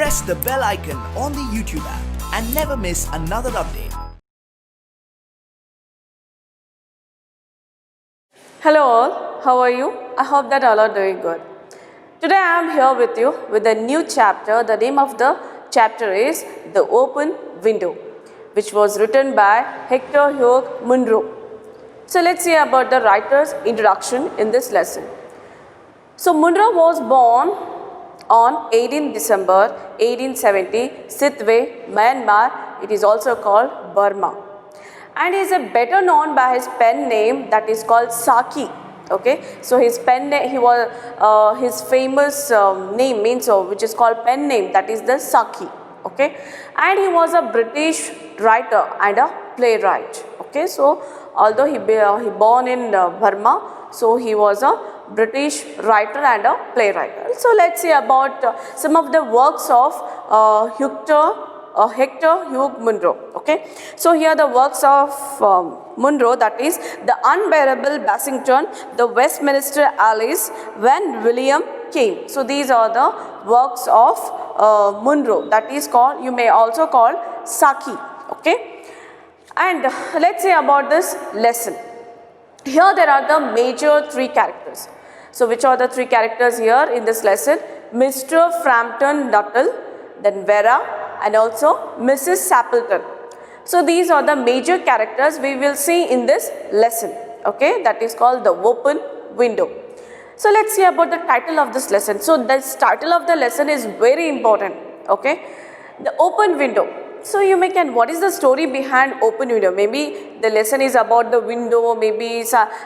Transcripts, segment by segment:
press the bell icon on the YouTube app and never miss another update. Hello all, how are you? I hope that all are doing good. Today I am here with you with a new chapter. The name of the chapter is The Open Window, which was written by Hector Hugh Munro. So let's see about the writer's introduction in this lesson. So Munro was born on 18 December 1870, Sittwe, Myanmar. It is also called Burma. And he is better known by his pen name that is called Saki. Okay, so his pen name, his famous name means which is called pen name, that is the Saki. Okay, and he was a British writer and a playwright. Okay, so although he born in Burma, so he was a British writer and a playwright. So let's see about some of the works of Hector Hugh Munro. Okay, so here the works of Munro, that is The Unbearable Bassington, The Westminster Alice, When William Came. So these are the works of Munro, that is called, you may also call Saki. Okay, and let's say about this lesson. Here there are the major three characters. So which are the three characters here in this lesson? Mr. Frampton Nuttall, then Vera, and also Mrs. Sappleton. So these are the major characters we will see in this lesson. Okay, that is called The Open Window. So let's see about the title of this lesson. So this title of the lesson is very important. Okay, The Open Window. So you may can, what is the story behind open window? Maybe the lesson is about the window, maybe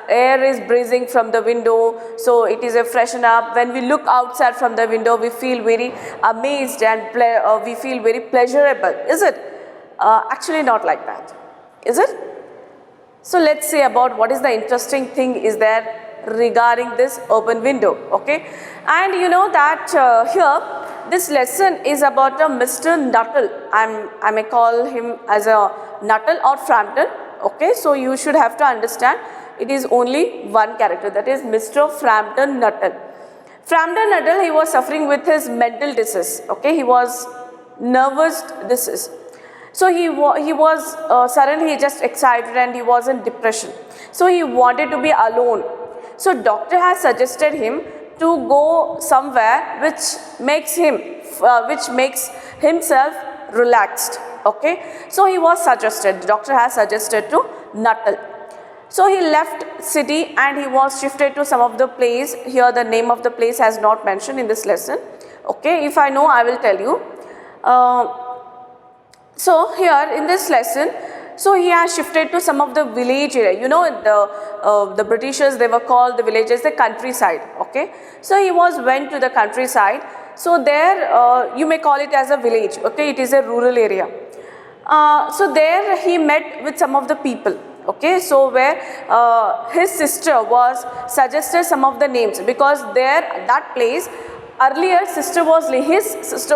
air is breezing from the window, so it is a freshen up. When we look outside from the window, we feel very amazed and we feel very pleasurable. Is it? Actually not like that. Is it? So let's say about what is the interesting thing is there regarding this open window. Okay, and you know that here this lesson is about a Mr. Nuttall. I may call him as a Nuttall or Frampton. Okay, so you should have to understand it is only one character, that is Mr. Frampton Nuttall. Frampton Nuttall, he was suffering with his mental disease. Okay, he was nervous disease. So he was suddenly just excited and he was in depression. So he wanted to be alone. So doctor has suggested him to go somewhere which makes himself relaxed. Okay, so he was suggested, the doctor has suggested to Nuttall. So he left city and he was shifted to some of the place. Here the name of the place has not mentioned in this lesson. Okay, if I know I will tell you. So here in this lesson, so he has shifted to some of the village area. You know, the Britishers, they were called the villages the countryside. Okay, so he went to the countryside. So there you may call it as a village. Okay, it is a rural area. So there he met with some of the people. Okay, so where his sister was suggested some of the names, because there that place earlier his sister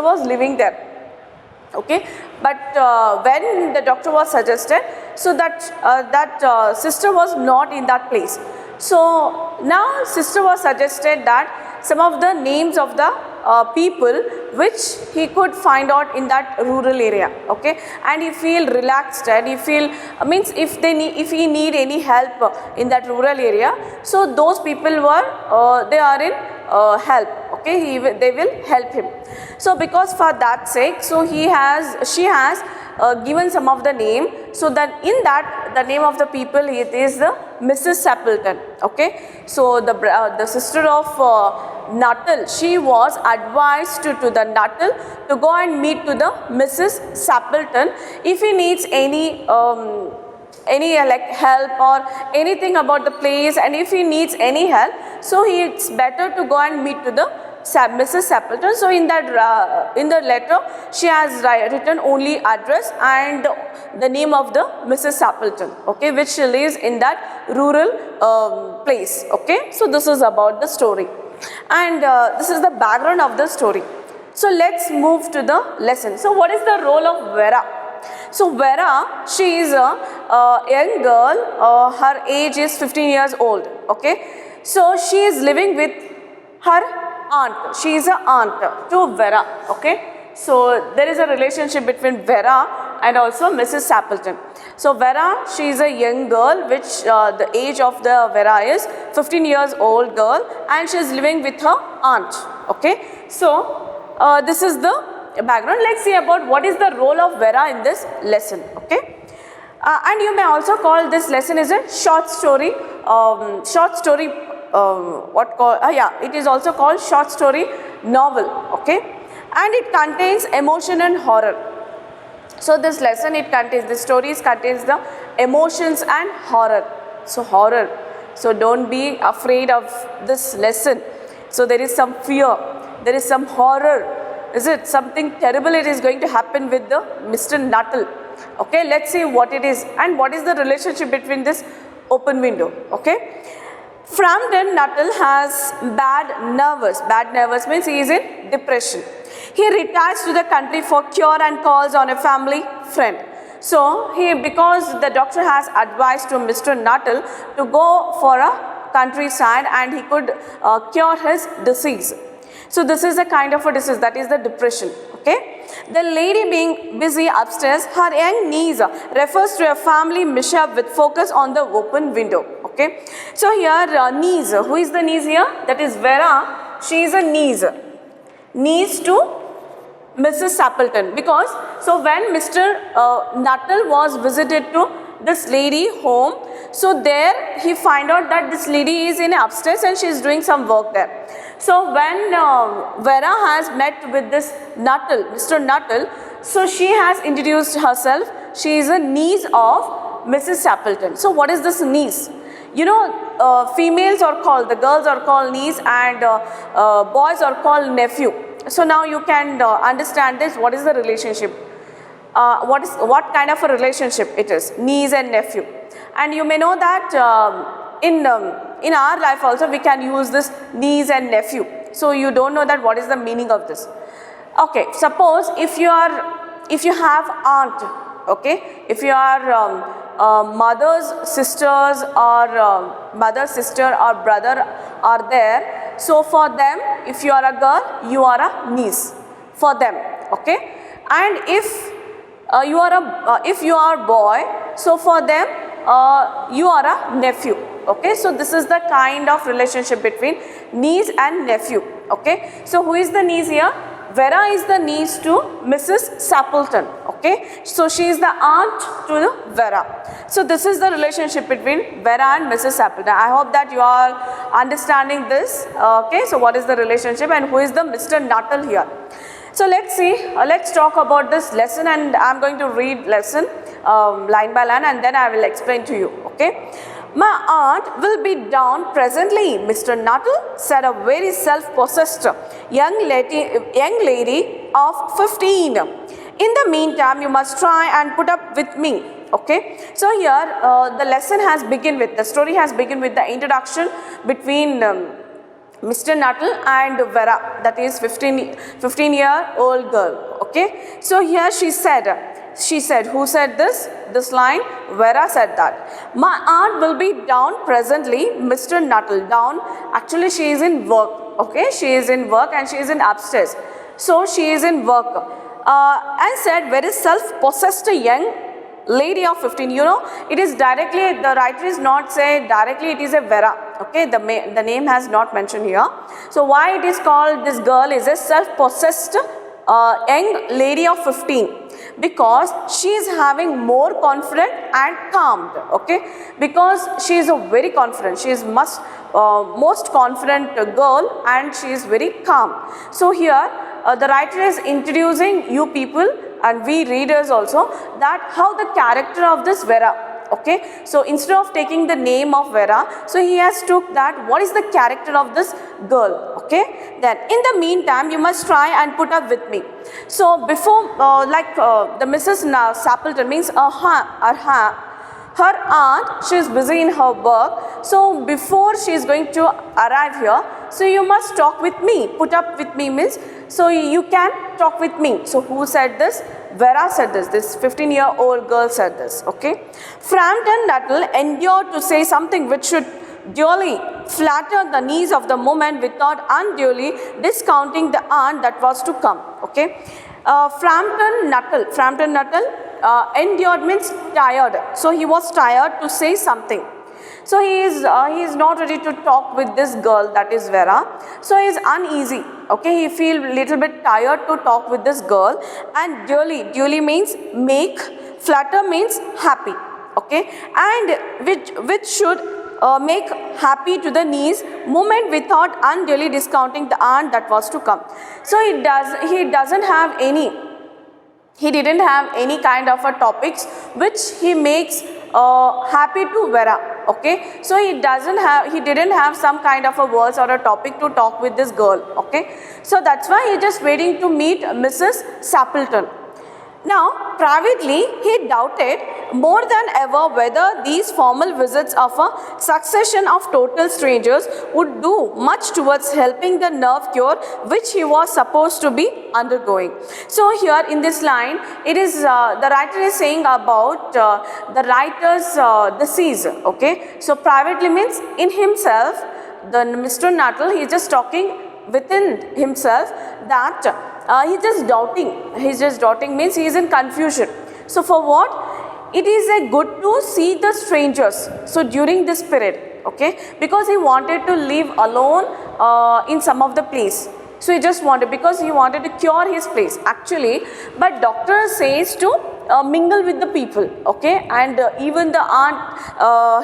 was living there. Okay, but when the doctor was suggested, so that sister was not in that place. So now sister was suggested that some of the names of the people which he could find out in that rural area. Okay, and he feel relaxed and he feel means if he need any help in that rural area, so those people were they are in help. Okay, they will help him. So because for that sake, so she has given some of the name. So that in that the name of the people, it is the Mrs. Sappleton. Okay, so the sister of Nuttall, she was advised to the Nuttall to go and meet to the Mrs. Sappleton if he needs any like help or anything about the place, and if he needs any help, so it's better to go and meet to the Mrs. Sappleton. So in the letter she has written only address and the name of the Mrs. Sappleton. Okay, which she lives in that rural place. Okay, so this is about the story, and this is the background of the story. So let's move to the lesson. So what is the role of Vera? So Vera, she is a young girl. Her age is 15 years old. Okay, so she is living with her aunt. She is an aunt to Vera. Okay, So there is a relationship between Vera and also Mrs. Sappleton. So Vera, she is a young girl, which the age of the Vera is 15 years old girl, and she is living with her aunt. Okay, so this is the background. Let's see about what is the role of Vera in this lesson. Okay, and you may also call this lesson is a short story. It is also called short story novel. Okay, and it contains emotion and horror. So this lesson, this stories contains the emotions and horror. So horror. So don't be afraid of this lesson. So there is some fear, there is some horror. Is it something terrible it is going to happen with the Mr. Nuttall? Okay, let's see what it is and what is the relationship between this open window. Okay. Frampton Nuttall has bad nerves. Bad nerves means he is in depression. He retires to the country for cure and calls on a family friend. So because the doctor has advised to Mr. Nuttall to go for a countryside and he could cure his disease. So this is a kind of a disease, that is the depression. Okay. The lady being busy upstairs, her young niece refers to a family mishap with focus on the open window. Okay. So here niece, who is the niece here? That is Vera. She is a niece. Niece to Mrs. Sappleton, because so when Mr. Nuttall was visited to this lady home, so there he find out that this lady is in upstairs and she is doing some work there. So when Vera has met with this Nuttall, Mr. Nuttall, so she has introduced herself. She is a niece of Mrs. Sappleton. So what is this niece? You know, females are called, the girls are called niece and boys are called nephew. So now you can understand this. What is the relationship? What kind of a relationship it is? Niece and nephew. And you may know that in our life also we can use this niece and nephew. So you don't know that what is the meaning of this. Okay, suppose if you have aunt, okay, if you are mother's sisters or mother, sister or brother are there, so for them, if you are a girl, you are a niece for them. Okay, and if you are a boy, so for them you are a nephew. Okay, so this is the kind of relationship between niece and nephew. Okay, so who is the niece here? Vera is the niece to Mrs. Sappleton. Okay, so she is the aunt to the Vera. So this is the relationship between Vera and Mrs. Sappleton. I hope that you are understanding this. Okay, so what is the relationship and who is the Mr. Nuttall here? So let's see, let's talk about this lesson, and I am going to read lesson line by line and then I will explain to you. Okay. My aunt will be down presently, Mr. Nuttall, said a very self-possessed young lady of 15. In the meantime, you must try and put up with me. Okay. So here the lesson has begun with, the story has begun with the introduction between Mr. Nuttall and Vera, that is 15-year-old girl. Okay. So here she said, who said this? This line, Vera said that. My aunt will be down presently, Mr. Nuttall. Down, actually she is in work. Okay, she is in work and she is in upstairs. So she is in work. And said, very self-possessed young lady of 15. You know, it is directly, the writer is not say directly it is a Vera. Okay, the name has not mentioned here. So why it is called, this girl is a self-possessed young lady of 15, because she is having more confident and calmed. Okay, because she is a very confident, she is most confident girl and she is very calm. So here the writer is introducing you people and we readers also that how the character of this Vera. Okay, so instead of taking the name of Vera, so he has took that what is the character of this girl. Okay, then in the meantime you must try and put up with me. So before the Mrs. Sappleton means her aunt, she is busy in her work. So before she is going to arrive here, so you must talk with me. Put up with me means, so you can talk with me. So who said this? Vera said this. This 15-year-old girl said this. Okay. Frampton Nuttall endured to say something which should duly flatter the knees of the moment without unduly discounting the aunt that was to come. Okay. Frampton Nuttall endured means tired. So he was tired to say something. So he is not ready to talk with this girl, that is Vera. So he is uneasy. Okay, he feel little bit tired to talk with this girl. And duly means make, flutter means happy. Okay, and which should make happy to the niece moment without unduly discounting the aunt that was to come. So he didn't have any kind of a topics which he makes happy to Vera. Okay, so he didn't have some kind of a words or a topic to talk with this girl. Okay, so that's why he just waiting to meet Mrs. Sappleton. Now, privately, he doubted more than ever whether these formal visits of a succession of total strangers would do much towards helping the nerve cure which he was supposed to be undergoing. So here in this line, it is the writer is saying about the writer's disease. Okay, so privately means in himself, the Mr. Nuttall, he is just talking within himself that he's just doubting means he is in confusion. So for what? It is a good to see the strangers. So during this period, okay, because he wanted to live alone in some of the place. So he just wanted, because he wanted to cure his place actually, but doctor says to mingle with the people. Okay, and even the aunt,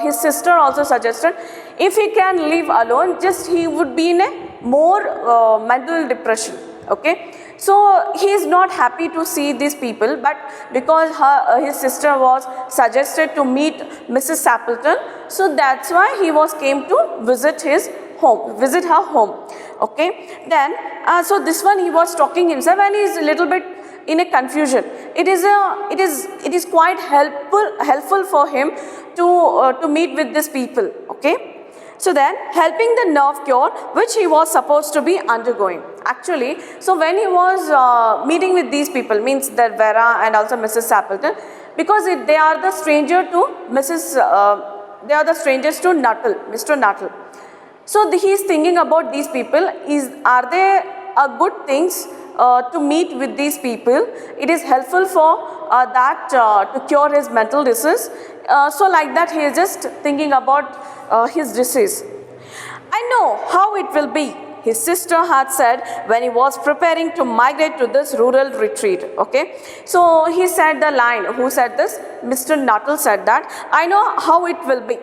his sister also suggested if he can live alone, just he would be in a more mental depression. Okay, so he is not happy to see these people, but because his sister was suggested to meet Mrs. Sappleton, so that's why he came to visit her home. Okay, then so this one he was talking himself and he is a little bit in a confusion. It is quite helpful for him to meet with these people. Okay. So then, helping the nerve cure which he was supposed to be undergoing. Actually, so when he was meeting with these people, means that Vera and also Mrs. Sappleton, because they are the stranger to they are the strangers to Nuttall, Mr. Nuttall. So he is thinking about these people. Are they good things to meet with these people? It is helpful for that to cure his mental disease. So like that, he is just thinking about his disease. I know how it will be, his sister had said when he was preparing to migrate to this rural retreat. Okay, so he said the line. Who said this? Mr. Nuttall said that. I know how it will be.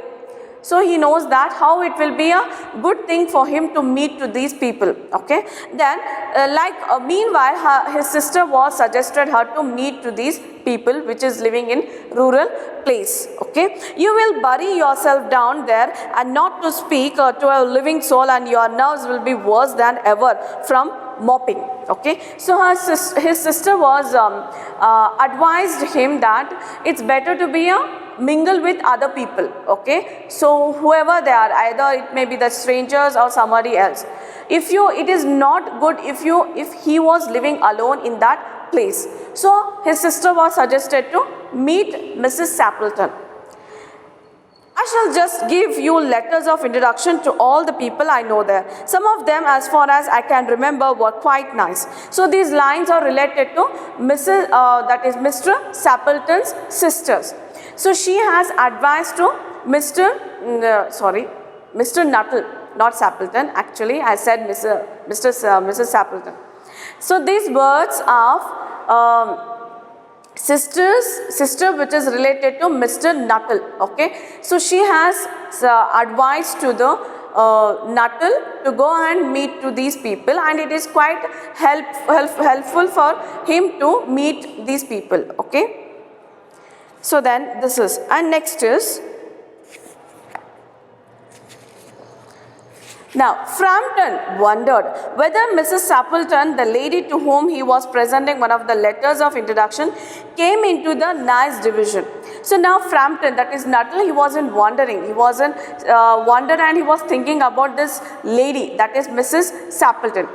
So he knows that how it will be a good thing for him to meet to these people. Okay, then meanwhile his sister was suggested her to meet to these people which is living in rural place. Okay, you will bury yourself down there and not to speak to a living soul, and your nerves will be worse than ever from mopping. Okay, so his sister was advised him that it's better to be mingle with other people. Okay, so whoever they are, either it may be the strangers or somebody else. It is not good if he was living alone in that place. So his sister was suggested to meet Mrs. Sappleton. I shall just give you letters of introduction to all the people I know there. Some of them, as far as I can remember, were quite nice. So these lines are related to Mr. Sappleton's sisters. So she has advised to Mr. Nuttall, not Sappleton. Actually, I said Mrs. Sappleton. So these words of sister which is related to Mr. Nuttall. Okay, so she has advised to the Nuttall to go and meet to these people, and it is quite helpful for him to meet these people. Okay, so then this is, and next is, now, Frampton wondered whether Mrs. Sappleton, the lady to whom he was presenting one of the letters of introduction, came into the nice division. So now Frampton, that is Nuttall, he wasn't wondering. He wasn't wondered, and he was thinking about this lady, that is Mrs. Sappleton.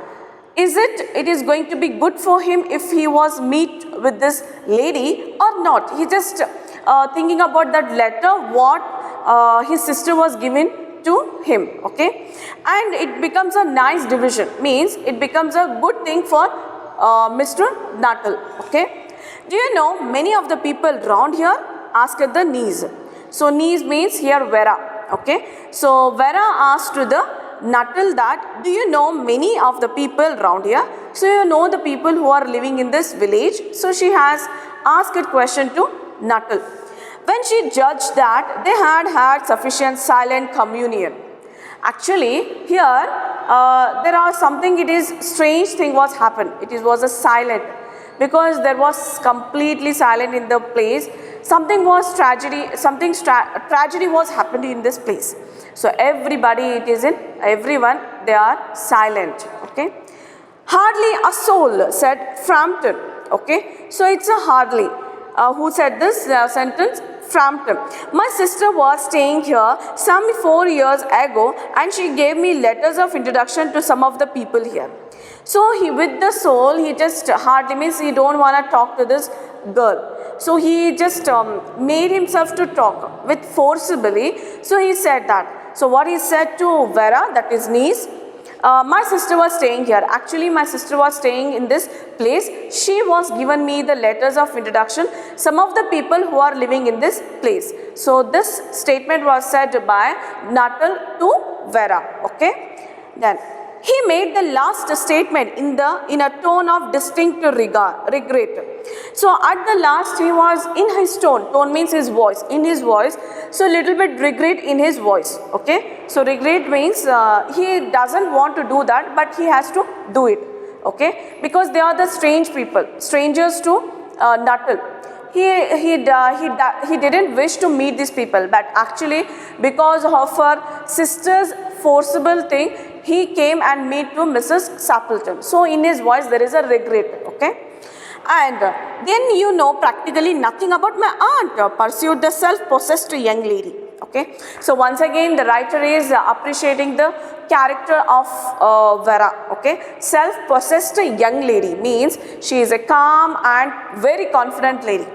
It is going to be good for him if he was meet with this lady or not? He just thinking about that letter, what his sister was given to him. Okay, and it becomes a nice division, means it becomes a good thing for Mr. Nuttall. Okay. Do you know many of the people round here? Asked the niece. So niece means here Vera. Okay. So Vera asked to the Nuttall that, do you know many of the people round here? So you know the people who are living in this village. So she has asked a question to Nuttall. When she judged that they had sufficient silent communion. Actually here there are something, it is strange thing was happened. It was a silent, because there was completely silent in the place. Something was tragedy, tragedy was happening in this place. So everybody, everyone, they are silent. Okay. Hardly a soul, said Frampton. Okay. So it's a hardly. Who said this sentence? Frampton. My sister was staying here some 4 years ago and she gave me letters of introduction to some of the people here. So he, with the soul, he just hardly means he don't want to talk to this girl. So he just made himself to talk with forcibly. So he said that. So what he said to Vera, that is niece, my sister was staying here. Actually, my sister was staying in this place. She was given me the letters of introduction, some of the people who are living in this place. So this statement was said by Nuttall to Vera. Okay. Then he made the last statement in a tone of distinct regret. So at the last he was in his tone. Tone means his voice. In his voice. So little bit regret in his voice. Okay. So regret means he doesn't want to do that, but he has to do it. Okay. Because they are the strange people, strangers to Nuttall. He didn't wish to meet these people, but actually because of her sister's forcible thing, he came and meet to Mrs. Sappleton. So in his voice there is a regret. Okay. And then you know practically nothing about my aunt, pursued the self-possessed young lady. Okay. So once again the writer is appreciating the character of Vera. Okay. Self-possessed young lady means she is a calm and very confident lady.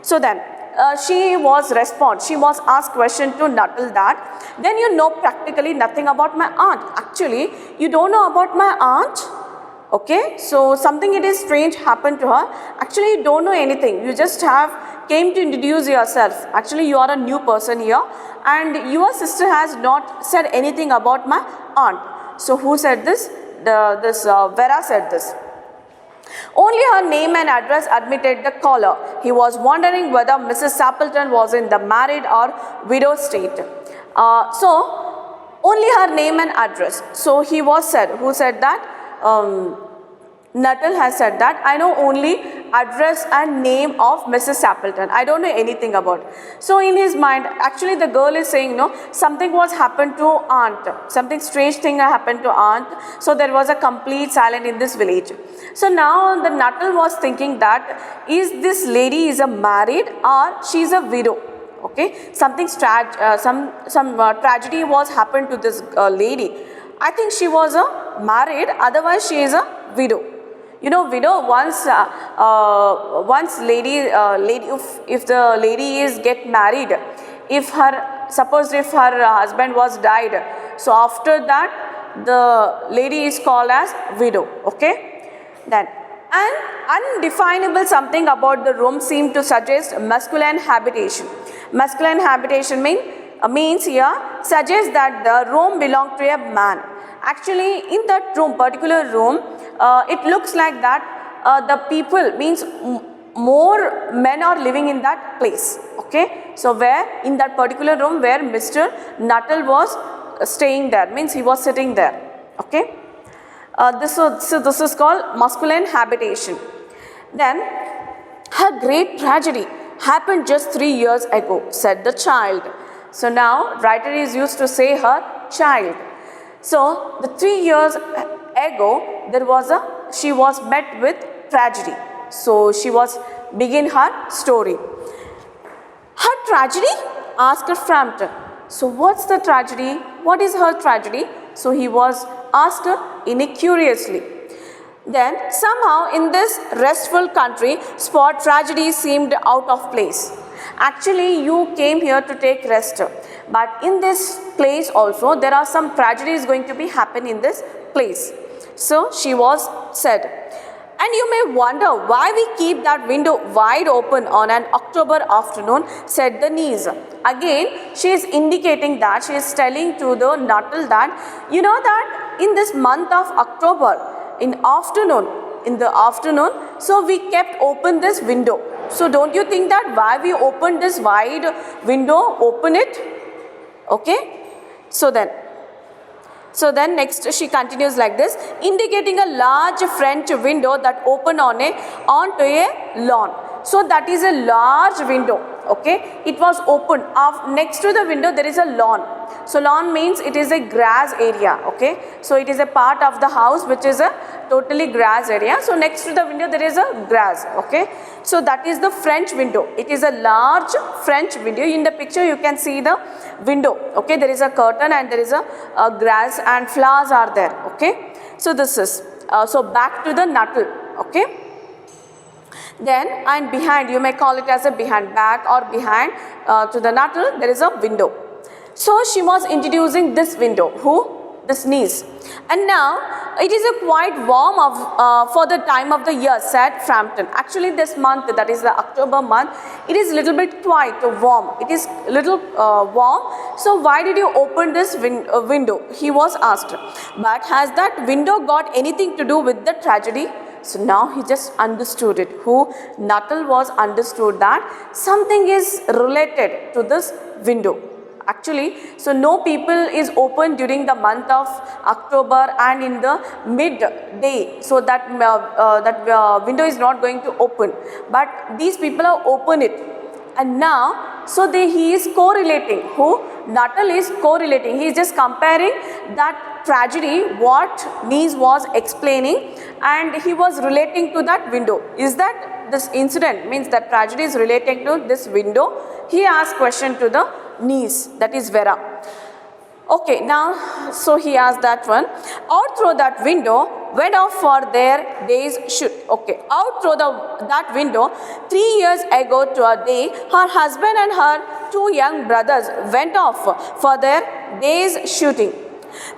So then she was asked question to Nuttall that, then you know practically nothing about my aunt. Actually, you don't know about my aunt. Okay, so something it is strange happened to her. Actually, you don't know anything. You just came to introduce yourself. Actually, you are a new person here and your sister has not said anything about my aunt. So who said this? Vera said this. Only her name and address admitted the caller. He was wondering whether Mrs. Sappleton was in the married or widow state. So only her name and address. So he was said, who said that? Nuttall has said that, I know only address and name of Mrs. Sappleton. I don't know anything about it. So in his mind, actually the girl is saying, no, something was happened to aunt. Something strange thing happened to aunt. So there was a complete silence in this village. So now the Nuttall was thinking that, is this lady is a married or she is a widow? Okay, something tragedy was happened to this lady. I think she was a married, otherwise she is a widow. You know, widow, once lady, if the lady is get married, suppose if her husband was died, so after that the lady is called as widow. Okay. Then an undefinable something about the room seemed to suggest masculine habitation. Masculine habitation means here suggests that the room belonged to a man. Actually, in that room, particular room, it looks like that the people means more men are living in that place. Okay. So where in that particular room where Mr. Nuttall was staying there, means he was sitting there. Okay. This is called masculine habitation. Then her great tragedy happened just 3 years ago, said the child. So now writer is used to say her child. So the 3 years ago she was met with tragedy. So she was begin her story. Her tragedy? Asked Frampton. So what's the tragedy? What is her tragedy? So he was asked curiously. Then somehow in this restful country, spot tragedy seemed out of place. Actually, you came here to take rest, but in this place also there are some tragedies going to be happen in this place. So she was said, And you may wonder why we keep that window wide open on an October afternoon, said the niece. Again, she is indicating that she is telling to the Nuttall that, you know that in this month of October, in the afternoon, so we kept open this window. So don't you think that why we opened this wide window, open it? Okay. So then next she continues like this, indicating a large French window that opened onto a lawn. So that is a large window. Okay, it was open. Next to the window there is a lawn. So lawn means it is a grass area. Okay, so it is a part of the house which is a totally grass area. So next to the window there is a grass. Okay, so that is the French window. It is a large French window. In the picture you can see the window. Okay, there is a curtain and there is a grass and flowers are there. Okay, so this is so back to the Nuttall. Okay. Then and behind, you may call it as a behind, back or behind to the Nuttall, there is a window. So she was introducing this window, this niece. And now it is a quite warm for the time of the year, said Frampton. Actually this month, that is the October month, it is little bit quite warm. It is little warm. So why did you open this window? He was asked. But has that window got anything to do with the tragedy? So now he just understood it. Nuttall was understood that something is related to this window. Actually, so no people is open during the month of October and in the midday. So that window is not going to open. But these people are open it. And now, so he is correlating. Nuttall is correlating. He is just comparing that tragedy, what niece was explaining, and he was relating to that window. Is that this incident means that tragedy is relating to this window? He asked question to the niece, that is Vera. Okay, now, so he asked that one. Out through that window went off for their day's shoot. Okay, out through that window, 3 years ago to a day, her husband and her 2 young brothers went off for their day's shooting.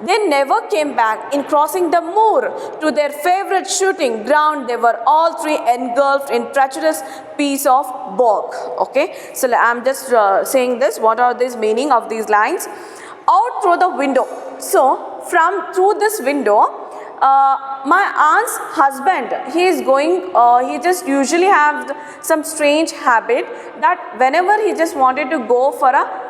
They never came back. In crossing the moor to their favorite shooting ground, they were all three engulfed in treacherous piece of bog. Okay, so I'm just saying this. What are these meaning of these lines? Out through the window. So through this window, my aunt's husband, he is going, he just usually have some strange habit that whenever he just wanted to go for a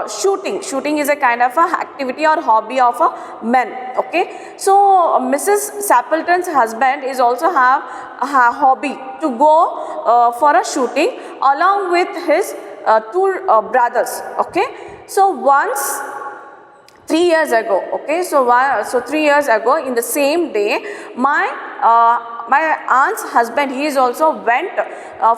shooting is a kind of a activity or hobby of a men. Okay, so Mrs. Sappleton's husband is also have a hobby to go for a shooting along with his 2 brothers. Okay, so once 3 years ago, okay, so 3 years ago in the same day, my aunt's husband, he is also went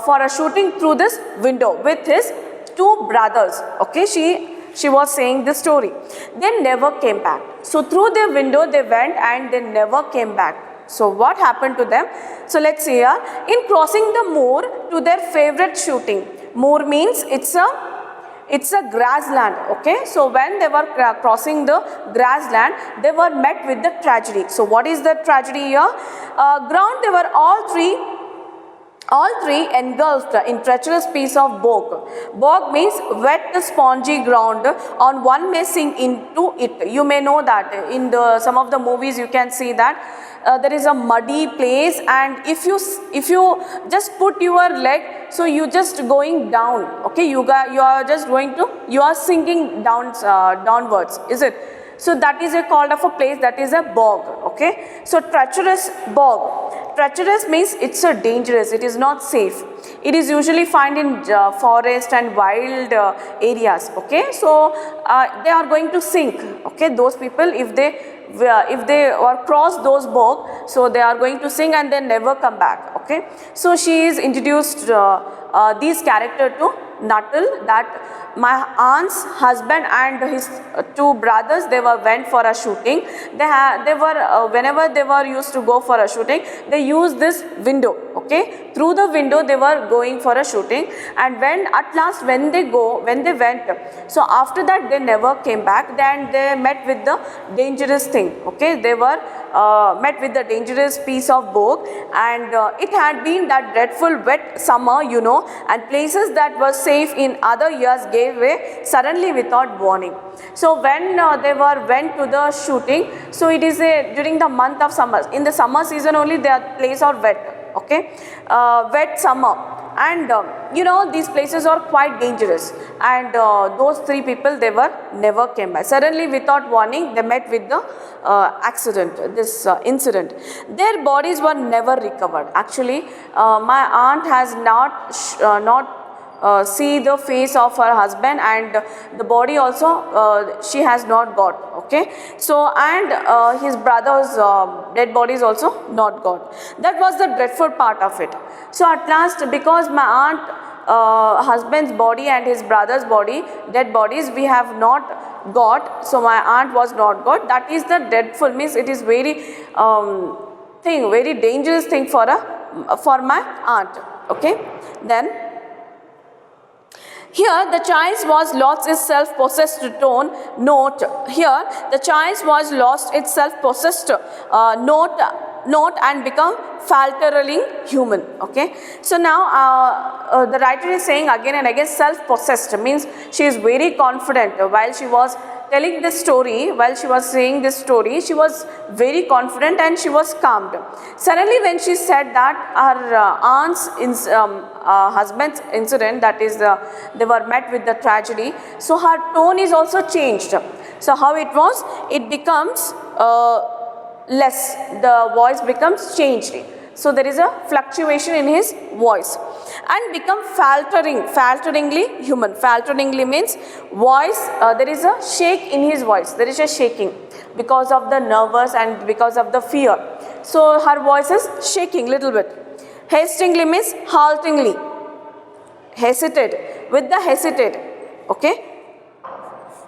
for a shooting through this window with his 2 brothers. Okay, she was saying this story. They never came back. So through their window they went and they never came back. So what happened to them? So let's see here. In crossing the moor to their favorite shooting. Moor means it's a grassland. Okay, so when they were crossing the grassland, they were met with the tragedy. So what is the tragedy here? Ground, they were all three engulfed in treacherous piece of bog. Bog means wet spongy ground, on one may sink into it. You may know that in some of the movies you can see that there is a muddy place, and if you just put your leg, so you just going down. Okay, you are sinking downwards, is it? So that is called of a place, that is a bog. Okay, so treacherous bog. Treacherous means it's a dangerous, it is not safe. It is usually found in forest and wild areas. Okay, so they are going to sink. Okay, those people, if they or cross those bog, so they are going to sink and they never come back. Okay, so she is introduced these character to Nuttall, that my aunt's husband and his 2 brothers, they went for a shooting. They were whenever they were used to go for a shooting, they used this window. Okay, through the window they were were going for a shooting, and when at last when they went, so after that they never came back. Then they met with the dangerous thing. Okay, they were met with the dangerous piece of book, and it had been that dreadful wet summer, you know, and places that were safe in other years gave way suddenly without warning. So when they went to the shooting, so it is during the month of summer. In the summer season only their place are wet. Okay, wet summer, and you know, these places are quite dangerous, and those three people, they were never came back. Suddenly without warning they met with the this incident. Their bodies were never recovered. Actually, my aunt has not see the face of her husband, and the body also she has not got. Okay, so and his brother's dead bodies also not got. That was the dreadful part of it. So at last, because my aunt husband's body and his brother's body, dead bodies, we have not got, so my aunt was not got. That is the dreadful, means it is very very dangerous thing for my aunt. Okay, then here the child was lost its self-possessed note. Here the child was lost its self-possessed note and become faltering human. Okay, so now the writer is saying again and again, self-possessed means she is very confident. While she was telling this story, while she was saying this story, she was very confident and she was calmed. Suddenly when she said that her aunt's husband's incident, that is they were met with the tragedy, so her tone is also changed. So how it was, it becomes less, the voice becomes changed. So there is a fluctuation in his voice and become falteringly human. Falteringly means voice, there is a shake in his voice, there is a shaking because of the nervous and because of the fear. So her voice is shaking little bit. Hastingly means haltingly, hesitate, with the hesitate. Okay,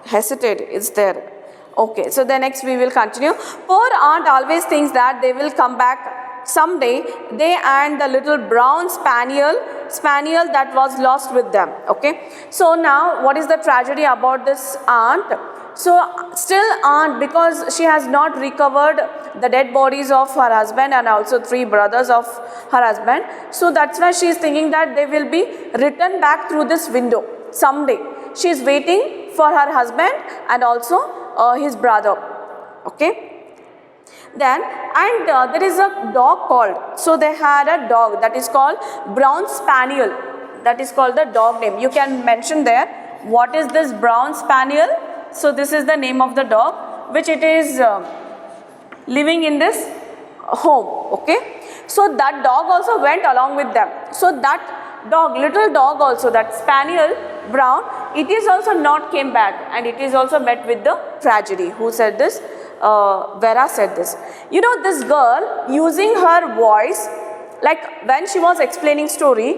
hesitate is there. Okay, so the next we will continue. Poor aunt always thinks that they will come back someday, they and the little brown spaniel that was lost with them. Okay, so now what is the tragedy about this aunt? So still aunt, because she has not recovered the dead bodies of her husband and also three brothers of her husband, so that's why she is thinking that they will be returned back through this window someday. She is waiting for her husband and also his brother. Okay, then and there is a dog called, so they had a dog that is called brown spaniel, that is called the dog name. You can mention there what is this brown spaniel. So this is the name of the dog which it is living in this home. Okay, so that dog also went along with them. So that dog, little dog also, that spaniel brown, it is also not came back, and it is also met with the tragedy. Who said this? Vera said this. You know, this girl using her voice, like when she was explaining story,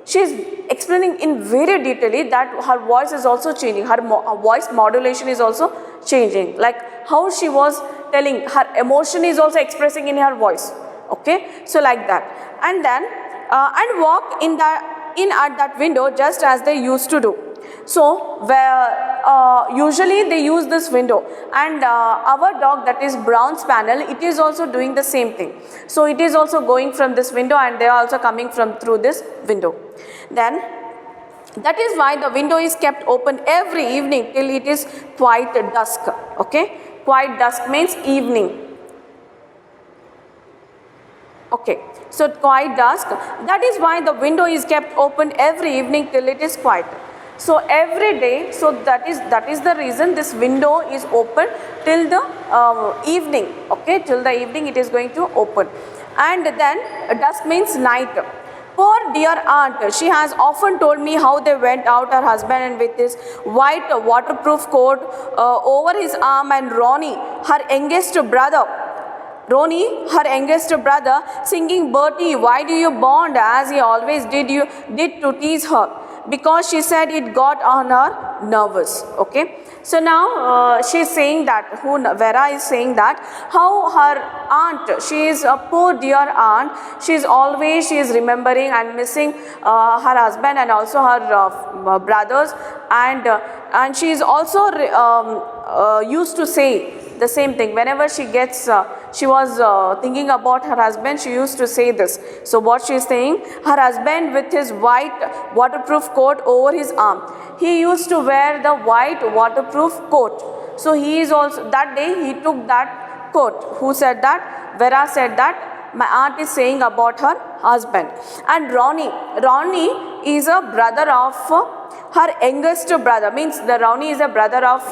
she is explaining in very detailedly that her voice is also changing, her voice modulation is also changing, like how she was telling, her emotion is also expressing in her voice. Okay, so like that, and then and walk in at that window just as they used to do. So where usually they use this window, and our dog, that is brown spaniel, it is also doing the same thing. So it is also going from this window and they are also coming from through this window. Then that is why the window is kept open every evening till it is quite dusk. Okay, quite dusk means evening. Okay, so quite dusk, that is why the window is kept open every evening till it is quiet. So every day, so that is the reason this window is open till the evening. Okay, till the evening it is going to open. And then dusk means night. Poor dear aunt, she has often told me how they went out, her husband and with his white waterproof coat over his arm, and Ronnie, her youngest brother, singing Bertie, why do you bond, as he always did to tease her. because she said it got on her nervous. Okay. So now she's saying that, Vera is saying that how her aunt, she is a poor dear aunt, she is remembering and missing her husband and also her brothers, and she is also used to say the same thing whenever she gets she was thinking about her husband. She used to say this. So what she is saying, her husband with his white waterproof coat over his arm, he used to wear the white waterproof coat. So he is also, that day he took that coat. Who said that? Vera said that my aunt is saying about her husband. And Ronnie is a brother of her youngest brother, means the Ronnie is a brother of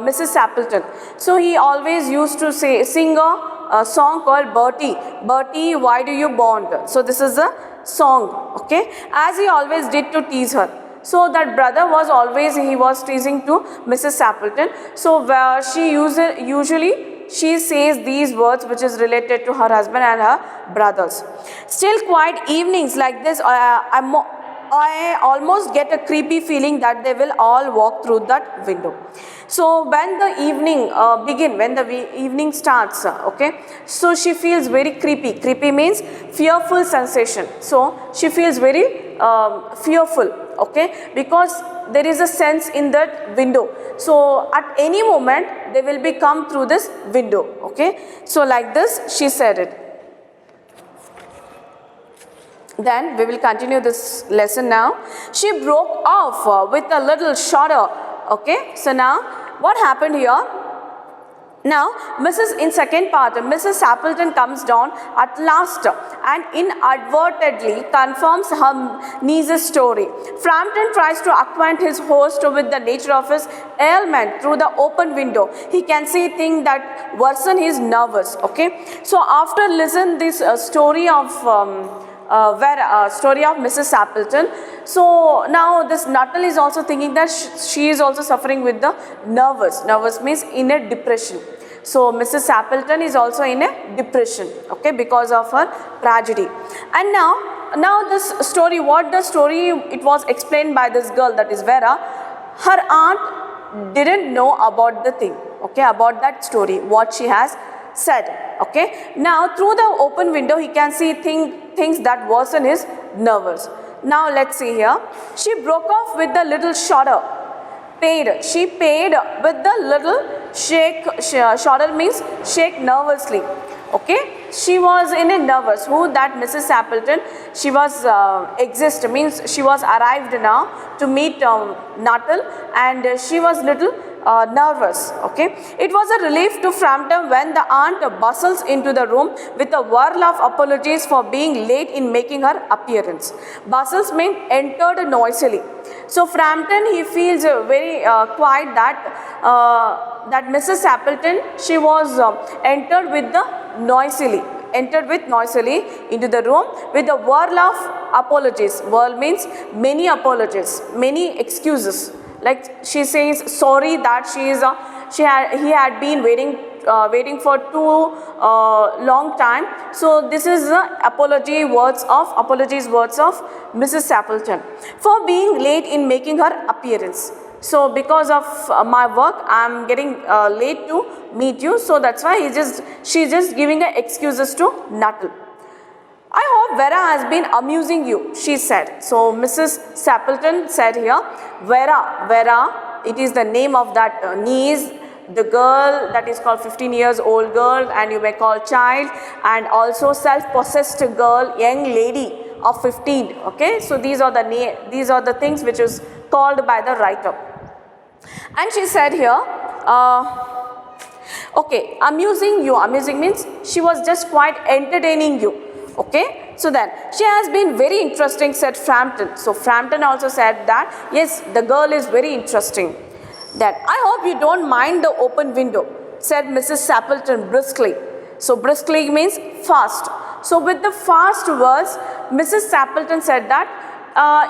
Mrs. Sappleton. So he always used to sing a song called Bertie. Bertie, why do you bond? So this is a song, okay, as he always did to tease her. So that brother was always, he was teasing to Mrs. Sappleton. So she usually she says these words which is related to her husband and her brothers. Still quiet evenings like this, I almost get a creepy feeling that they will all walk through that window. So when the evening when the evening starts, okay, so she feels very creepy. Creepy means fearful sensation. So she feels very fearful, okay, because there is a sense in that window. So at any moment they will be come through this window, okay. So like this she said it. Then we will continue this lesson now. She broke off with a little shudder. Okay, so now what happened here? Now, in second part, Mrs. Sappleton comes down at last and inadvertently confirms her niece's story. Frampton tries to acquaint his host with the nature of his ailment through the open window. He can see things that worsen his nervous. Okay, so after listening this story of story of Mrs. Sappleton. So now this Nuttall is also thinking that she is also suffering with the nervous. Nervous means in a depression. So Mrs. Sappleton is also in a depression, okay, because of her tragedy. And now this story, it was explained by this girl, that is Vera. Her aunt didn't know about the thing, okay, about that story, what she has said, okay. Now through the open window he can see things that worsen his nerves. Now let's see here. She broke off with the little shudder. She paid with the little shake. Shudder means shake nervously. Okay. She was in a nervous. Who? That Mrs. Sappleton. She was means she was arrived now to meet Nuttall, and she was little nervous. Okay. It was a relief to Frampton when the aunt bustles into the room with a whirl of apologies for being late in making her appearance. Bustles means entered noisily. So Frampton, he feels very quiet that Mrs. Sappleton, she was entered noisily into the room with a whirl of apologies. Whirl means many apologies, many excuses. Like she says sorry that he had been waiting for too long time. So this is the apologies words of Mrs. Sappleton for being late in making her appearance. So because of my work, I am getting late to meet you. So that's why she's just giving her excuses to Nuttall. I hope Vera has been amusing you, she said. So Mrs. Sappleton said here, Vera, it is the name of that niece, the girl that is called 15 years old girl, and you may call child, and also self-possessed girl, young lady of 15. Okay, so these are the things which is called by the writer. And she said here, okay, amusing you. Amusing means she was just quite entertaining you. Okay, so then she has been very interesting, said Frampton. So Frampton also said that yes, the girl is very interesting. Then I hope you don't mind the open window, said Mrs. Sappleton briskly. So briskly means fast. So with the fast words, Mrs. Sappleton said that I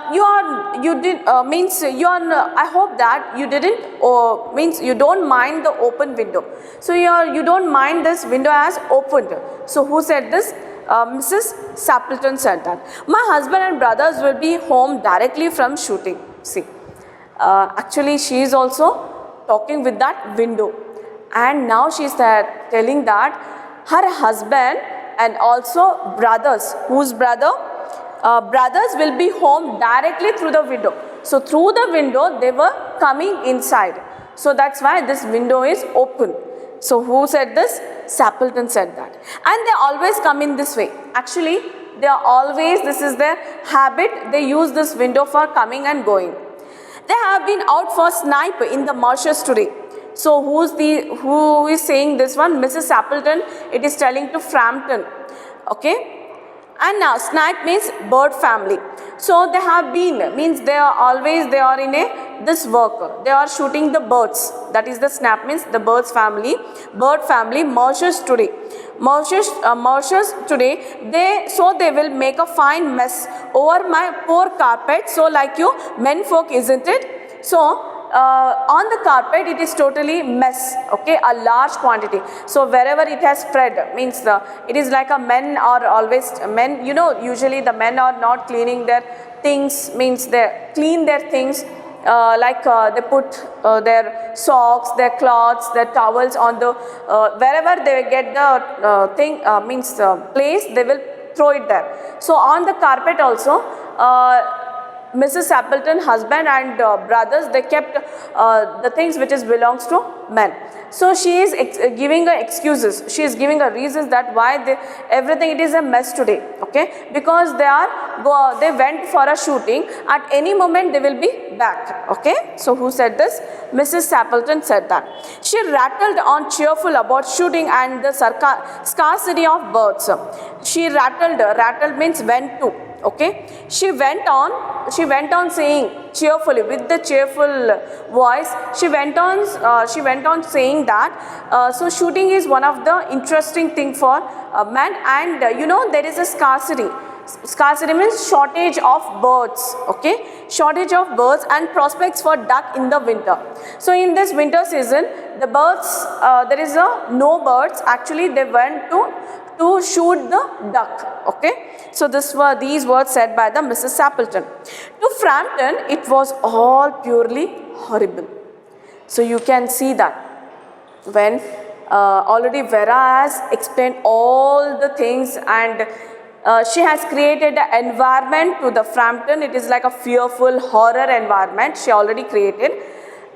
hope that you didn't, means you don't mind the open window. So you don't mind this window as opened. So who said this? Mrs. Sappleton said that. My husband and brothers will be home directly from shooting. See, actually she is also talking with that window, and now she is telling that her husband and also brothers, whose brothers will be home directly through the window. So through the window they were coming inside. So that's why this window is open. So who said this? Sappleton said that. And they always come in this way. Actually, they are always, this is their habit, they use this window for coming and going. They have been out for snipe in the marshes today. So who is saying this one? Mrs. Sappleton. It is telling to Frampton. Okay. And now snipe means bird family. So they have been, means they are in this work. They are shooting the birds. That is the snap, means the bird family, marshes today. Marshes today, they will make a fine mess over my poor carpet. So like you men folk, isn't it? So on the carpet it is totally mess, okay, a large quantity. So wherever it has spread, means it is like a men are always, men, usually the men are not cleaning their things, means they clean their things, they put their socks, their cloths, their towels on the, wherever they get the place, they will throw it there. So on the carpet also, Mrs. Sappleton, husband and brothers, they kept the things which belongs to men. So she is giving her excuses. She is giving her reasons that why everything it is a mess today. Okay, because they went for a shooting. At any moment they will be back. Okay, so who said this? Mrs. Sappleton said that. She rattled on cheerful about shooting and the scarcity of birds. She rattled means went to. Okay, she went on saying cheerfully, with the cheerful voice, she went on saying that so shooting is one of the interesting thing for men, and there is a scarcity means shortage of birds. Okay, shortage of birds and prospects for duck in the winter. So in this winter season, the birds, there is no birds. Actually they went to shoot the duck. Okay, so these words said by the Mrs. Sappleton. To Frampton, it was all purely horrible. So you can see that when already Vera has explained all the things, and she has created an environment to the Frampton. It is like a fearful horror environment she already created.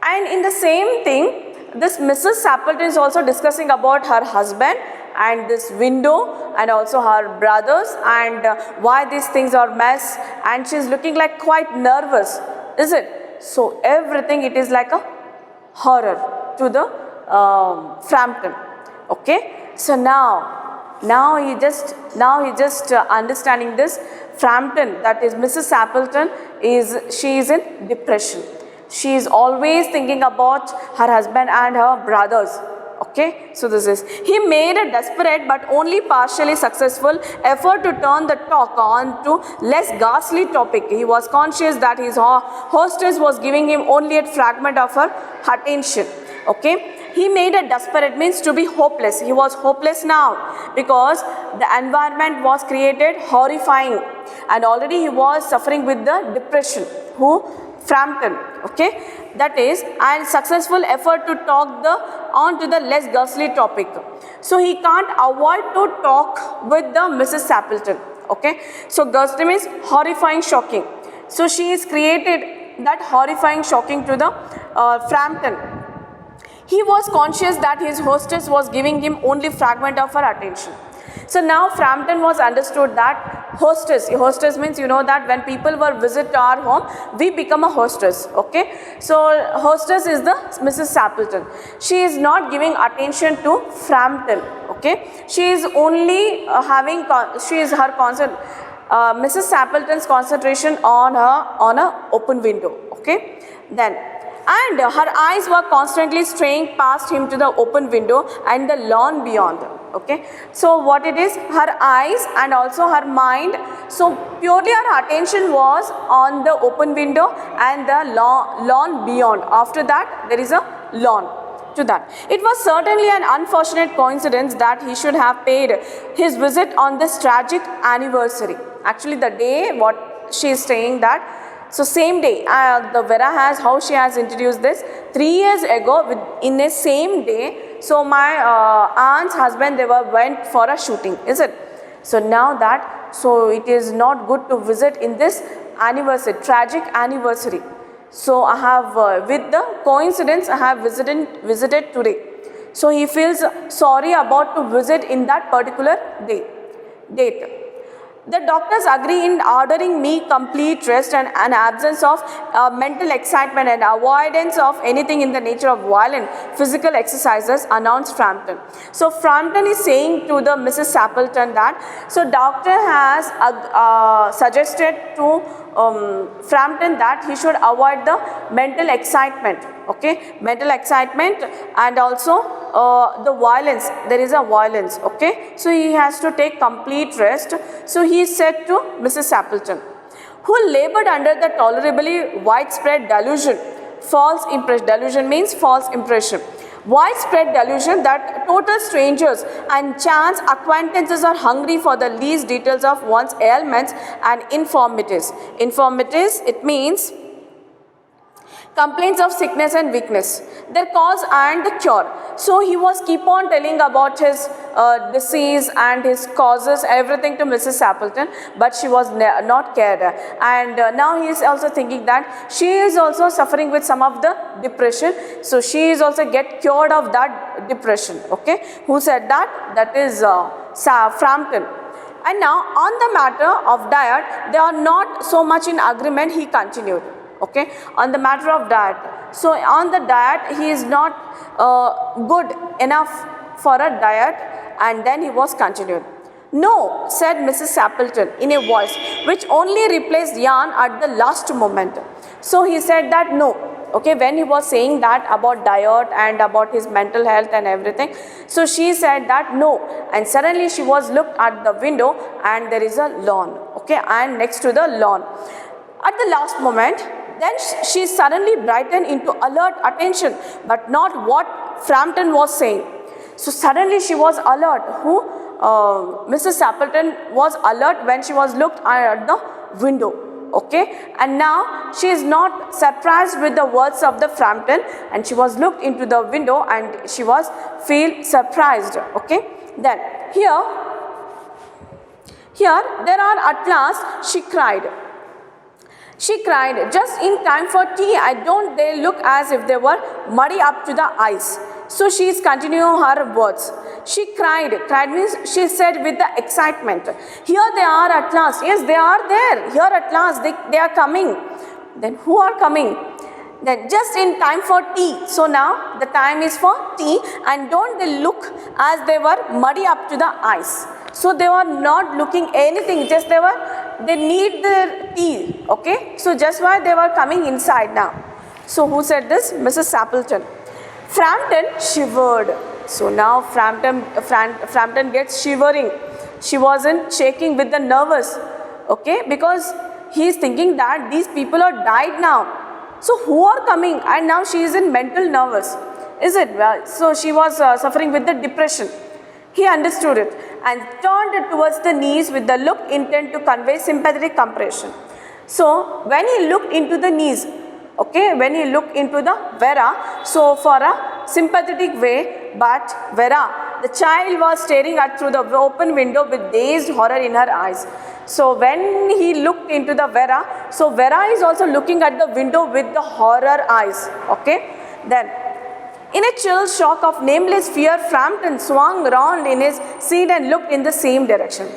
And in the same thing, this Mrs. Sappleton is also discussing about her husband and this window and also her brothers, and why these things are mess, and she is looking like quite nervous, is it? So everything it is like a horror to the Frampton. Okay, so now he just understanding this. Frampton, that is Mrs. Sappleton, she is in depression. She is always thinking about her husband and her brothers. Okay, so he made a desperate but only partially successful effort to turn the talk on to less ghastly topic. He was conscious that his hostess was giving him only a fragment of her attention. Okay, he made a desperate means to be hopeless. He was hopeless now because the environment was created horrifying, and already he was suffering with the depression. Frampton. Okay, that is, and successful effort to talk on to the less ghastly topic. So he can't avoid to talk with the Mrs. Sappleton. Okay, so ghastly means horrifying, shocking. So she is created that horrifying, shocking to the Frampton. He was conscious that his hostess was giving him only fragment of her attention. So now Frampton was understood that hostess means that when people were visit our home, we become a hostess. Okay, so hostess is the Mrs. Sappleton. She is not giving attention to Frampton. Okay, she is only Mrs. Sappleton's concentration on a open window. Okay, and her eyes were constantly straying past him to the open window and the lawn beyond. Okay, so what it is, her eyes and also her mind, so purely her attention was on the open window and the lawn beyond. After that there is a lawn. to that. It was certainly an unfortunate coincidence that he should have paid his visit on this tragic anniversary. Actually, the day what she is saying that, so same day, the Vera has, how she has introduced this, 3 years ago in a same day, so my aunt's husband, they went for a shooting, is it? So now that, so it is not good to visit in this anniversary, tragic anniversary. So I have, with the coincidence, I have visited today. So he feels sorry about to visit in that particular date. The doctors agree in ordering me complete rest and an absence of mental excitement and avoidance of anything in the nature of violent physical exercises, announced Frampton. So Frampton is saying to the Mrs. Sappleton that, so doctor has suggested to Frampton that he should avoid the mental excitement, okay, mental excitement and also the violence, there is a violence, okay, so he has to take complete rest. So he said to Mrs. Sappleton, who labored under the tolerably widespread delusion, false impression, delusion means false impression, widespread delusion that total strangers and chance acquaintances are hungry for the least details of one's ailments and infirmities. Infirmities, it means complaints of sickness and weakness, their cause and the cure. So he was keep on telling about his disease and his causes, everything to Mrs. Sappleton, but she was not cared. And now he is also thinking that she is also suffering with some of the depression. So she is also get cured of that depression. Okay, who said that? That is Frampton. And now on the matter of diet, they are not so much in agreement, he continued. Okay, on the matter of diet. So on the diet, he is not good enough for a diet, and then he was continued. No, said Mrs. Sappleton in a voice which only replaced yarn at the last moment. So he said that no. Okay, when he was saying that about diet and about his mental health and everything, so she said that no, and suddenly she was looked at the window and there is a lawn, okay, and next to the lawn. At the last moment, then she suddenly brightened into alert attention, but not what Frampton was saying. So suddenly she was alert. Mrs. Sappleton was alert when she was looked at the window. Okay, and now she is not surprised with the words of the Frampton, and she was looked into the window and she was feel surprised. Okay, then here there are at last, she cried. She cried, just in time for tea. Don't they look as if they were muddy up to the eyes? So she is continuing her words. She cried means she said with the excitement. Here they are at last. Yes, they are there. Here at last, they are coming. Then who are coming? Then just in time for tea. So now the time is for tea, and don't they look as they were muddy up to the eyes? So they were not looking anything, just they need their tea, okay? So just why they were coming inside now. So who said this? Mrs. Sappleton. Frampton shivered. So now Frampton gets shivering. She wasn't shaking with the nervous, okay? Because he is thinking that these people are died now. So who are coming? And now she is in mental nervous, is it? So she was suffering with the depression. He understood it and turned towards the knees with the look intent to convey sympathetic compression. So when he looked into the knees, okay, when he looked into the Vera, so for a sympathetic way, but Vera, the child was staring at through the open window with dazed horror in her eyes. So when he looked into the Vera, so Vera is also looking at the window with the horror eyes, okay. Then in a chill shock of nameless fear, Frampton swung round in his seat and looked in the same direction.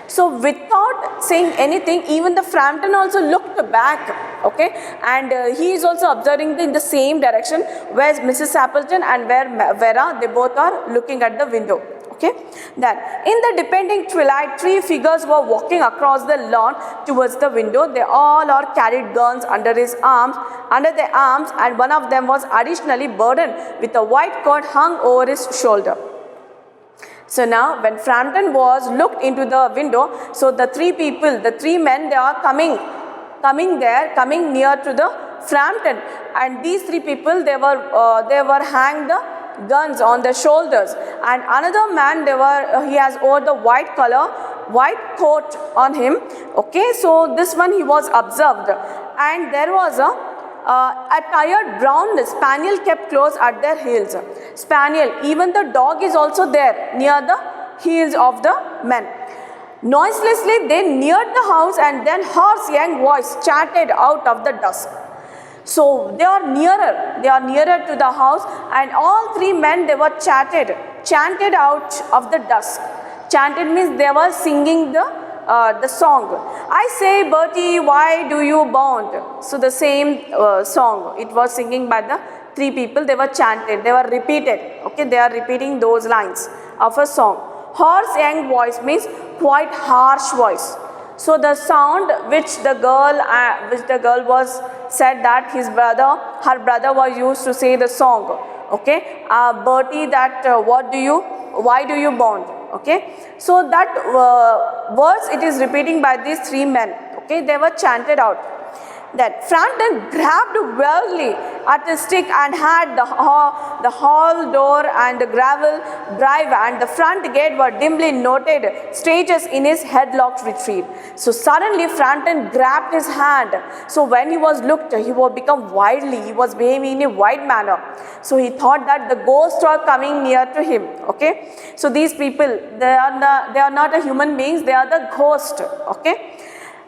So without saying anything, even the Frampton also looked back, okay, and he is also observing in the same direction where Mrs. Sappleton and where Vera, they both are looking at the window. Okay, then in the depending twilight, 3 figures were walking across the lawn towards the window. They all are carried guns under their arms, and one of them was additionally burdened with a white cord hung over his shoulder. So now when Frampton was looked into the window, so the 3 men, they are coming near to the Frampton, and these 3 people, they were hanged guns on their shoulders. And another man, he has wore the white color, white coat on him. Okay, so this one he was observed, and there was a tired brown spaniel kept close at their heels. Spaniel, even the dog is also there near the heels of the men. Noiselessly they neared the house, and then hoarse young voice chatted out of the dusk. So they are nearer to the house, and all three men, they were chanted out of the dusk. Chanted means they were singing the song. I say, Bertie, why do you bond? So the same song, it was singing by the three people. They were chanted, they were repeated. Okay, they are repeating those lines of a song. Hoarse young voice means quite harsh voice. So the sound which the girl was said that her brother was used to say the song. Okay, Bertie, that why do you bond? Okay, so that words it is repeating by these three men. Okay, they were chanted out. Then Frampton grabbed wildly at a stick and had the hall door and the gravel drive and the front gate were dimly noted stages in his headlocked retreat. So suddenly Frampton grabbed his hand. So when he was looked, he was become wildly. He was behaving in a wild manner. So he thought that the ghosts are coming near to him. Okay. So these people, they are not a human beings. They are the ghost. Okay.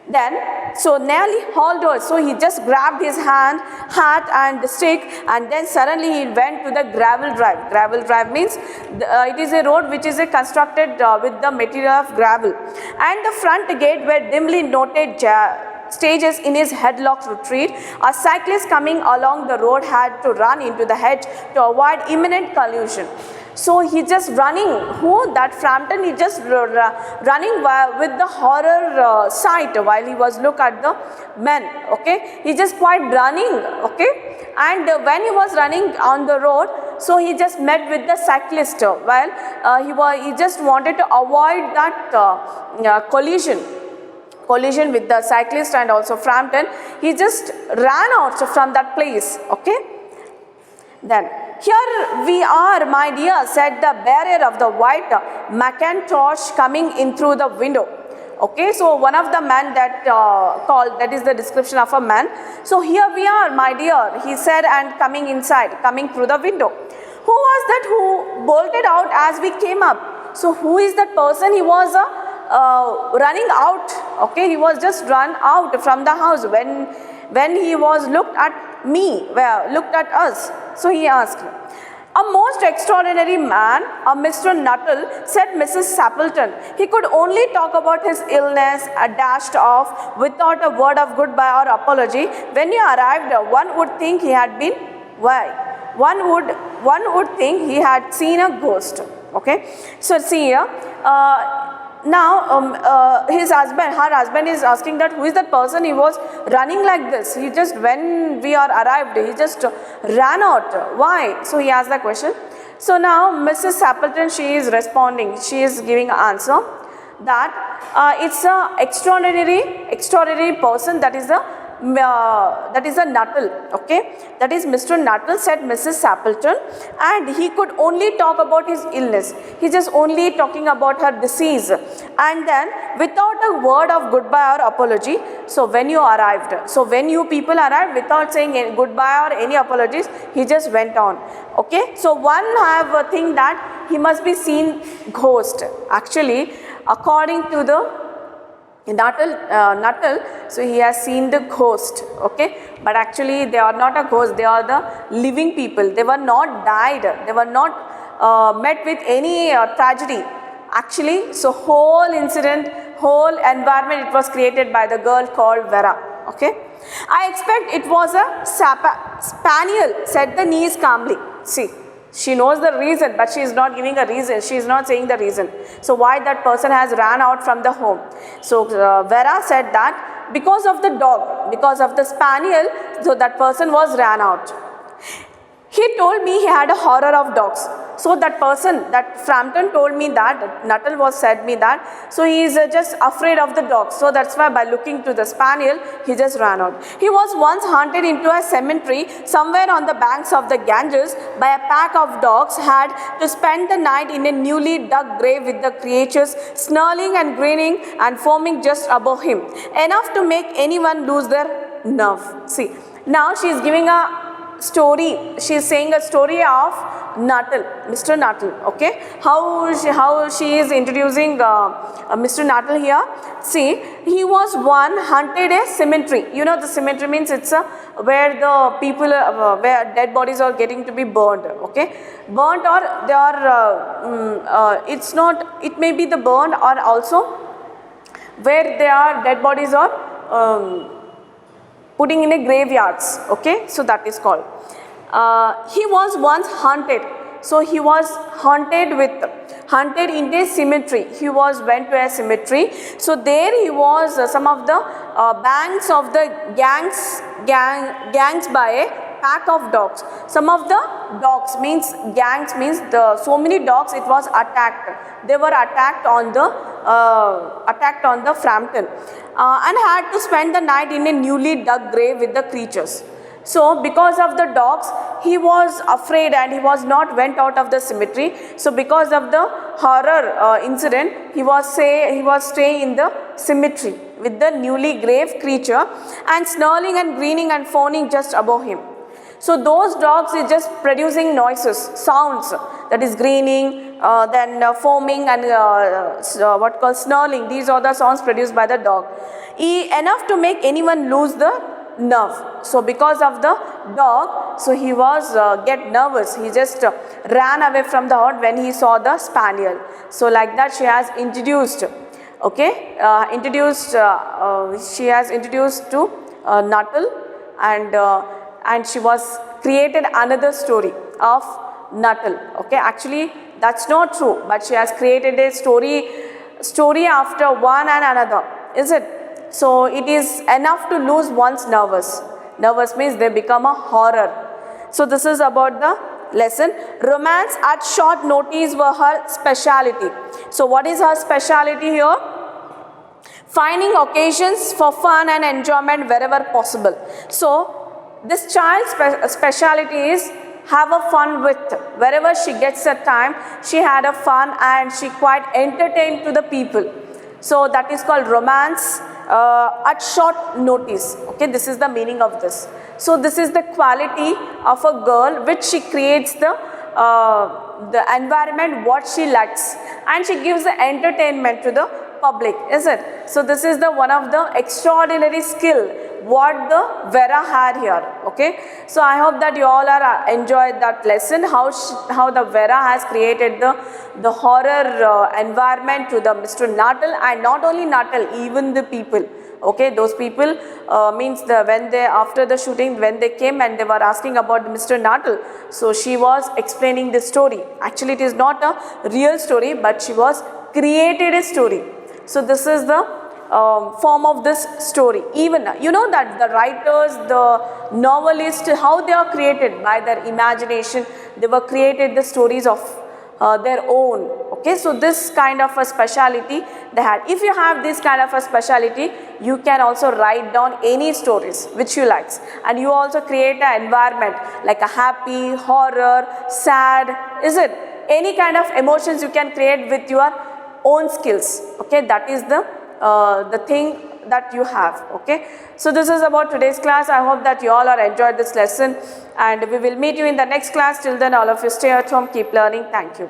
Then, so nearly hauled over. So he just grabbed his hat and the stick, and then suddenly he went to the gravel drive. Gravel drive means it is a road which is constructed with the material of gravel. And the front gate were dimly noted stages in his headlocked retreat. A cyclist coming along the road had to run into the hedge to avoid imminent collision. So he just running, that Frampton, he just running with the horror sight while he was look at the men. Okay, he just quite running. Okay, and when he was running on the road, so he just met with the cyclist. While he just wanted to avoid that collision with the cyclist and also Frampton. He just ran out from that place. Okay, then. Here we are, my dear, said the bearer of the white mackintosh coming in through the window. Okay, so one of the men that called, that is the description of a man. So here we are, my dear, he said, and coming inside, coming through the window. Who was that who bolted out as we came up? So who is that person? He was running out. Okay, he was just run out from the house when he was looked at looked at us. So he asked, a most extraordinary man, a Mr. Nuttall, said Mrs. Sappleton. He could only talk about his illness, dashed off without a word of goodbye or apology. When he arrived, one would think he had been, one would think he had seen a ghost. Okay, so see here, now her husband is asking that who is that person. He was running like this. He just, when we are arrived, he just ran out. Why? So he asked the question. So now Mrs. Sappleton, she is responding. She is giving an answer that it's a extraordinary person, that is a Nuttall. Okay, that is Mr. Nuttall, said Mrs. Sappleton, and he could only talk about his illness. He just only talking about her disease, and then without a word of goodbye or apology. So when you arrived, so when you people arrived, without saying any goodbye or any apologies, he just went on. Okay, so one have a thing that he must be seen ghost. Actually, according to the Nuttall, so he has seen the ghost. Okay, but actually they are not a ghost. They are the living people. They were not died. They were not met with any tragedy. Actually, so whole incident, whole environment, it was created by the girl called Vera. Okay, I expect it was a spaniel, said the niece calmly. See, she knows the reason, but she is not giving a reason. She is not saying the reason. So why that person has ran out from the home? So Vera said that because of the dog, because of the spaniel, so that person was ran out. He told me he had a horror of dogs. So that person, that Frampton told me that, Nuttall was said me that, so he is just afraid of the dogs. So that's why by looking to the spaniel, he just ran out. He was once hunted into a cemetery somewhere on the banks of the Ganges by a pack of dogs, had to spend the night in a newly dug grave with the creatures snarling and grinning and foaming just above him, enough to make anyone lose their nerve. See, now she is giving a story, she is saying a story of Nuttall, Mr. Nuttall, okay, how she is introducing Mr. Nuttall here. See, he was one hunted a cemetery. You know the cemetery means it's where the people, where dead bodies are getting to be burned, okay, burnt, or they are, it's not, it may be the burned, or also where they are dead bodies are putting in a graveyards, okay, so that is called. He was once hunted, so he was hunted in a cemetery. He went to a cemetery, so there he was some of the banks of the gangs by a pack of dogs. Some of the dogs means gangs means so many dogs, it was attacked. They were attacked on the Frampton and had to spend the night in a newly dug grave with the creatures. So because of the dogs, he was afraid and he was not went out of the cemetery. So because of the horror incident, he was staying in the cemetery with the newly grave creature and snarling and grinning and foaming just above him. So those dogs is just producing noises, sounds, that is grinning, then foaming and what called snarling. These are the sounds produced by the dog. Enough to make anyone lose the nerve. So because of the dog, so he was get nervous. He just ran away from the hut when he saw the spaniel. So like that she has introduced, okay, she has introduced to Nuttall, and she was created another story of Nuttall. Okay, actually that's not true, but she has created a story after one and another, is it? So it is enough to lose one's nervous. Nervous means they become a horror. So this is about the lesson. Romance at short notice were her speciality. So what is her speciality here? Finding occasions for fun and enjoyment wherever possible. So this child's speciality is have a fun with, wherever she gets a time, she had a fun and she quite entertained to the people. So that is called romance at short notice. Okay, this is the meaning of this. So this is the quality of a girl which she creates the environment what she likes, and she gives the entertainment to the public, is it? So this is the one of the extraordinary skill what the Vera had here. Okay, so I hope that you all are enjoyed that lesson, how the Vera has created the horror environment to the Mr. Nuttall, and not only Nuttall, even the people. Okay, those people means when they, after the shooting, when they came and they were asking about Mr. Nuttall, so she was explaining the story. Actually it is not a real story, but she was created a story. So this is the form of this story. Even you know that the writers, the novelists, how they are created by their imagination, they were created the stories of their own. Okay, so this kind of a speciality they had. If you have this kind of a speciality, you can also write down any stories which you like, and you also create an environment like a happy, horror, sad, is it? Any kind of emotions you can create with your own skills. Okay, that is the thing that you have. Okay, so this is about today's class. I hope that you all are enjoyed this lesson, and we will meet you in the next class. Till then, all of you stay at home, keep learning. Thank you.